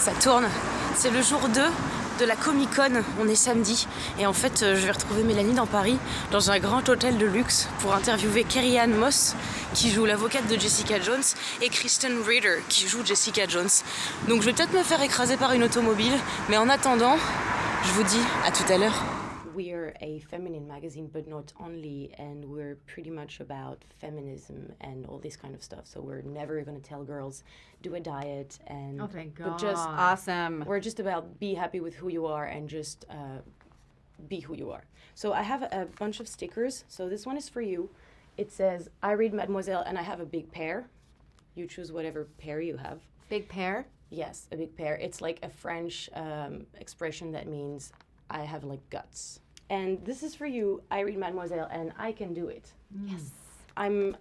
Ça tourne. C'est le jour 2 de la Comic-Con. On est samedi. Et en fait, je vais retrouver Mélanie dans Paris, dans un grand hôtel de luxe, pour interviewer Carrie-Anne Moss, qui joue l'avocate de Jessica Jones, et Krysten Ritter, qui joue Jessica Jones. Donc je vais peut-être me faire écraser par une automobile, mais en attendant, je vous dis à tout à l'heure. We're a feminine magazine, but not only, and we're pretty much about feminism and all this kind of stuff. So we're never going to tell girls do a diet and thank God. but just Awesome. We're just about be happy with who you are and just be who you are. So I have a bunch of stickers. So this one is for you. It says I read Mademoiselle and I have a big pair. You choose whatever pair you have. Big pair? Yes, a big pair. It's like a French expression that means I have like guts. And this is for you. I read Mademoiselle, and I can do it. Yes. I'm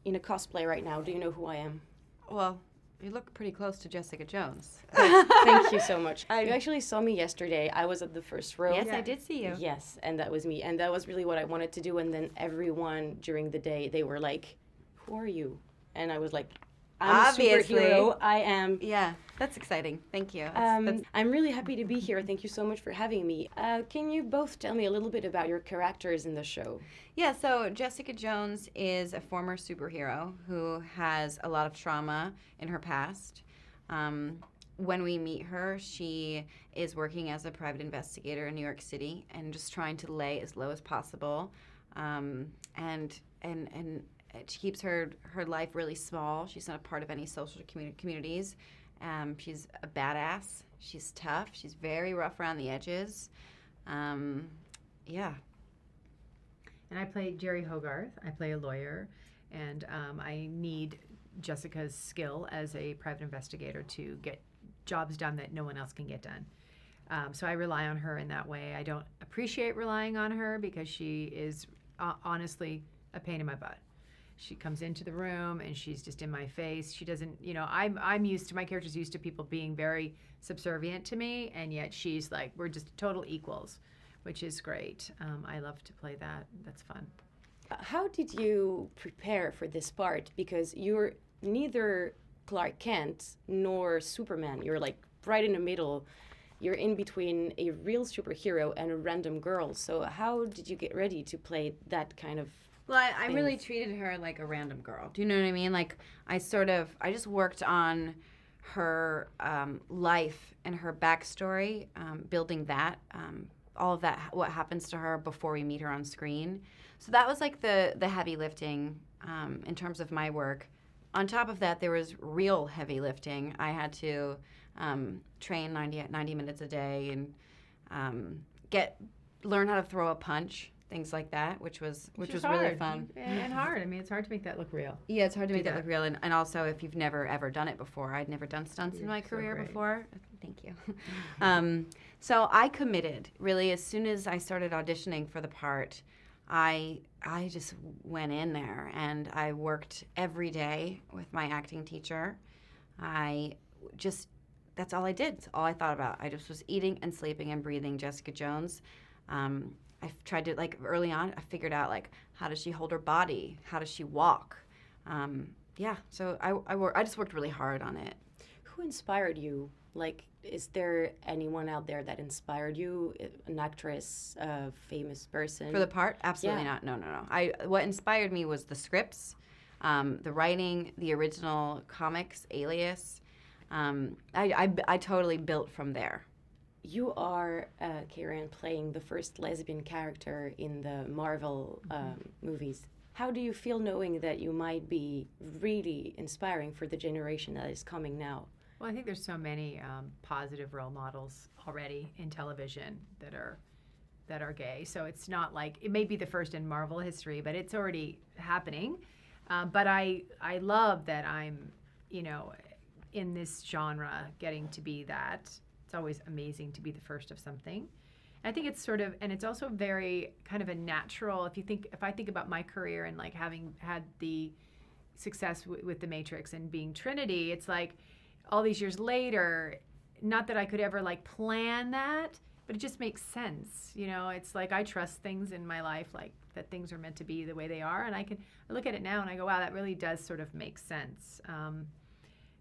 in a cosplay right now. Do you know who I am? Well, you look pretty close to Jessica Jones. Thank you so much. You actually saw me yesterday. I was at the first row. Yes, I did see you. Yes, and that was me. And that was really what I wanted to do. And then everyone during the day, they were like, "Who are you?" And I was like, I'm Obviously. a superhero. I am. Yeah, that's exciting. Thank you. I'm really happy to be here. Thank you so much for having me. Can you both tell me a little bit about your characters in the show? Yeah, so Jessica Jones is a former superhero who has a lot of trauma in her past. When we meet her, she is working as a private investigator in New York City and just trying to lay as low as possible. And she keeps her life really small. She's not a part of any social communities. She's a badass. She's tough. She's very rough around the edges. Yeah. And I play Jerry Hogarth. I play a lawyer, and I need Jessica's skill as a private investigator to get jobs done that no one else can get done. So I rely on her in that way. I don't appreciate relying on her because she is honestly a pain in my butt. She comes into the room and she's just in my face. She doesn't, I'm used to, my character's used to people being very subservient to me, and yet she's like, we're just total equals, which is great. I love to play that. That's fun. How did you prepare for this part? Because you're neither Clark Kent nor Superman. You're like right in the middle. You're in between a real superhero and a random girl. So how did you get ready to play that kind of Well, I really treated her like a random girl. Do you know what I mean? Like, I just worked on her life and her backstory, building that, all of that, what happens to her before we meet her on screen. So that was like the heavy lifting in terms of my work. On top of that, there was real heavy lifting. I had to train 90 minutes a day and learn how to throw a punch. Things like that, which was really fun. And hard. I mean, it's hard to make that look real. Yeah, it's hard to make that look real. And also, if you've never, ever done it before, I'd never done stunts in my career before. Thank you. So I committed, really, as soon as I started auditioning for the part, I just went in there and I worked every day with my acting teacher. That's all I did. That's all I thought about. I just was eating and sleeping and breathing Jessica Jones. I tried to, like, early on, I figured out, like, how does she hold her body? How does she walk? So I just worked really hard on it. Who inspired you? Like, is there anyone out there that inspired you? An actress, a famous person? For the part? Absolutely not. No. What inspired me was the scripts, the writing, the original comics, Alias. I totally built from there. You are, Carrie-Anne, playing the first lesbian character in the Marvel movies. How do you feel knowing that you might be really inspiring for the generation that is coming now? Well, I think there's so many positive role models already in television that are gay. So it's not like, it may be the first in Marvel history, but it's already happening. But I love that I'm, in this genre getting to be that. It's always amazing to be the first of something. I think it's sort of, and it's also very kind of a natural, if I think about my career and like having had the success with The Matrix and being Trinity, it's like all these years later, not that I could ever like plan that, but it just makes sense. It's like I trust things in my life, like that things are meant to be the way they are. And I look at it now and I go, wow, that really does sort of make sense.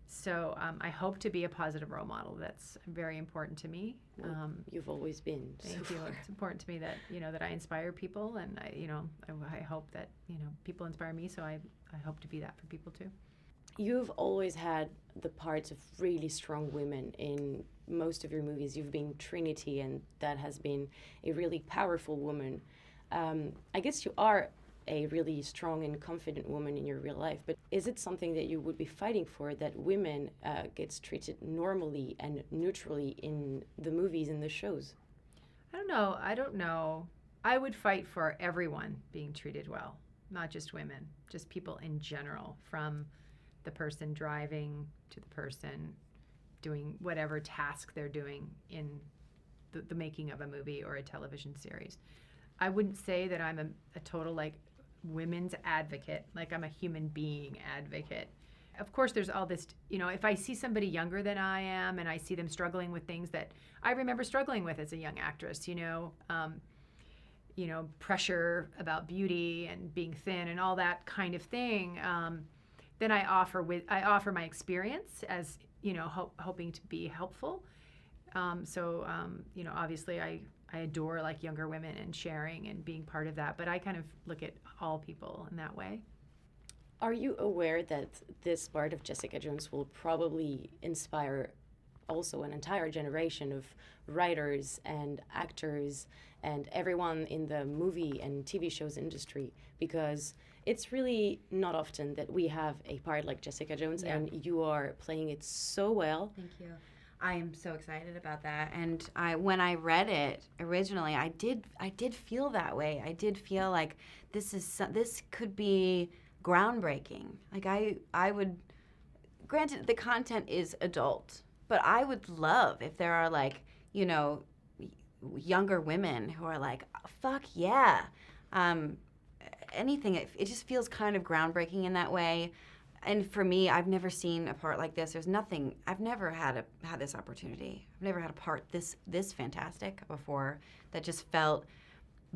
So I hope to be a positive role model. That's very important to me. You've always been. Thank you. It's important to me that that I inspire people, and I hope that people inspire me. So I hope to be that for people too. You've always had the parts of really strong women in most of your movies. You've been Trinity, and that has been a really powerful woman. I guess you are a really strong and confident woman in your real life, but is it something that you would be fighting for, that women gets treated normally and neutrally in the movies and the shows? I don't know. I would fight for everyone being treated well, not just women, just people in general, from the person driving to the person doing whatever task they're doing in the making of a movie or a television series. I wouldn't say that I'm a total women's advocate, like I'm a human being advocate. Of course, there's all this, if I see somebody younger than I am and I see them struggling with things that I remember struggling with as a young actress, pressure about beauty and being thin and all that kind of thing, then I offer my experience as, hoping to be helpful. Obviously I adore younger women and sharing and being part of that, but I kind of look at all people in that way. Are you aware that this part of Jessica Jones will probably inspire also an entire generation of writers and actors and everyone in the movie and TV shows industry? Because it's really not often that we have a part like Jessica Jones, and you are playing it so well. Thank you. I am so excited about that, and when I read it originally, I did feel that way. I did feel like this could be groundbreaking. Like I would, granted the content is adult, but I would love if there are younger women who are like, fuck yeah, anything. It just feels kind of groundbreaking in that way. And for me, I've never seen a part like this. There's nothing. I've never had this opportunity. I've never had a part this fantastic before that just felt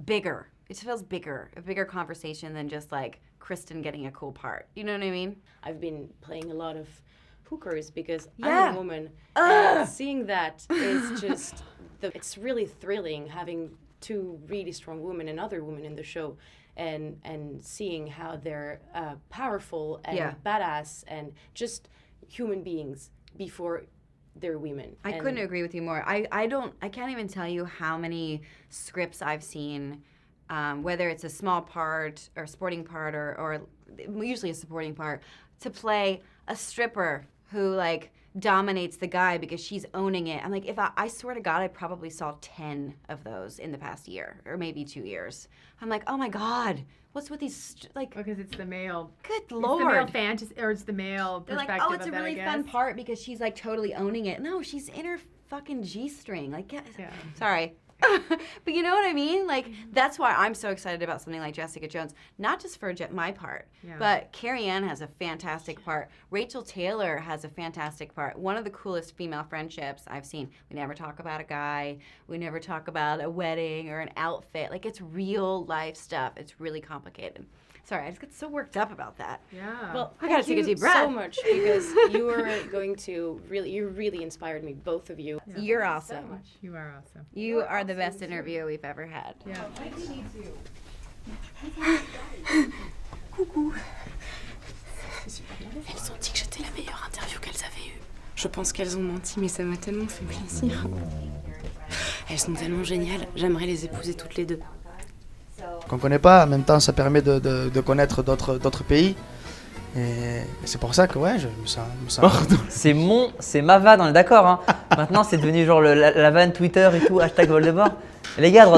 bigger. It just feels bigger, a bigger conversation than just Krysten getting a cool part. You know what I mean? I've been playing a lot of hookers because I'm a woman. And seeing that is just, it's really thrilling having two really strong women and other women in the show. And seeing how they're powerful and badass and just human beings before they're women. I couldn't agree with you more. I can't even tell you how many scripts I've seen, whether it's a small part or a supporting part or usually a supporting part, to play a stripper who dominates the guy because she's owning it. I'm like, I swear to God, I probably saw 10 of those in the past year or maybe 2 years. I'm like, oh my God, what's with these because it's the male. Good Lord. It's the male fantasy, or it's the male They're perspective. Like, oh, it's a really fun part because she's totally owning it. No, she's in her fucking G-string. Sorry. But you know what I mean? That's why I'm so excited about something like Jessica Jones. Not just for my part, but Carrie-Anne has a fantastic part. Rachel Taylor has a fantastic part. One of the coolest female friendships I've seen. We never talk about a guy. We never talk about a wedding or an outfit. It's real life stuff. It's really complicated. Sorry, I just get so worked up about that. Yeah. Well, I gotta take a deep breath. So much because you really inspired me, both of you. Yeah. You're awesome. So much. You are awesome. You are the best interview we've ever had. Yeah. Coucou. Elles ont dit que j'étais la meilleure interview qu'elles avaient eue. Je pense qu'elles ont menti, mais ça m'a tellement fait plaisir. Elles sont tellement géniales. J'aimerais les épouser toutes les deux. Qu'on ne connaît pas, en même temps ça permet de connaître d'autres pays. Et c'est pour ça que je me sens... C'est ma vanne, on est d'accord. Hein. Maintenant c'est devenu genre la vanne Twitter et tout, hashtag Voldemort. Les gars,